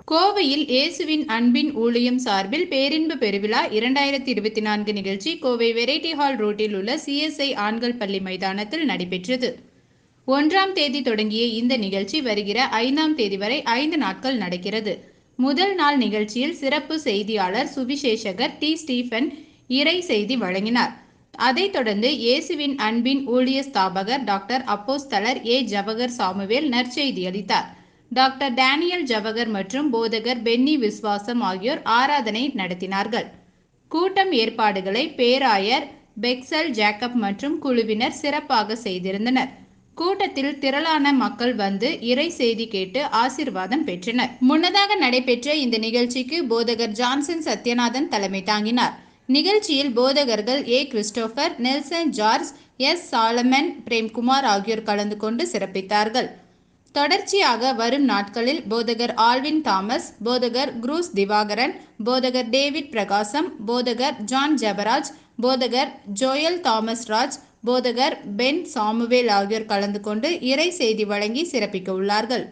கோவையில் இயேசுவின் அன்பின் ஊழியம் சார்பில் பேரின்ப பெருவிழா 2024 நிகழ்ச்சி கோவை வெரைட்டி ஹால் ரோட்டில் உள்ள CSI ஆண்கள் பள்ளி மைதானத்தில் நடைபெற்றது. 1ஆம் தேதி தொடங்கிய இந்த நிகழ்ச்சி வருகிற 5ஆம் தேதி வரை 5 நாட்கள் நடக்கிறது. முதல் நாள் நிகழ்ச்சியில் சிறப்பு செய்தியாளர் சுவிசேஷகர் டி. ஸ்டீபன் இறை செய்தி வழங்கினார். அதைத் தொடர்ந்து இயேசுவின் அன்பின் ஊழிய ஸ்தாபகர் டாக்டர் அப்போஸ்தலர் ஏ. ஜவஹர் சாமுவேல் நற்செய்தி அளித்தார். டாக்டர் டேனியல் ஜவஹர் மற்றும் போதகர் பென்னி விஸ்வாசம் ஆகியோர் ஆராதனை நடத்தினார்கள். கூட்டம் ஏற்பாடுகளை பேராயர் பெக்சல் ஜேக்கப் மற்றும் குழுவினர் சிறப்பாக செய்திருந்தனர். கூட்டத்தில் திரளான மக்கள் வந்து இறை செய்தி கேட்டு ஆசீர்வாதம் பெற்றனர். முன்னதாக நடைபெற்ற இந்த நிகழ்ச்சிக்கு போதகர் ஜான்சன் சத்யநாதன் தலைமை தாங்கினார். நிகழ்ச்சியில் போதகர்கள் A. Christopher, Nelson George, S. Solomon, Premkumar ஆகியோர் கலந்து கொண்டு சிறப்பித்தார்கள். தொடர்ச்சியாக வரும் நாட்களில் போதகர் ஆல்வின் தாமஸ், போதகர் குரூஸ் திவாகரன், போதகர் டேவிட் பிரகாசம், போதகர் ஜான் ஜெபராஜ், போதகர் ஜோயல் தாமஸ் ராஜ், போதகர் பென் சாமுவேல் ஆகியோர் கலந்து கொண்டு இறை செய்தி வழங்கி சிறப்பிக்க உள்ளார்கள்.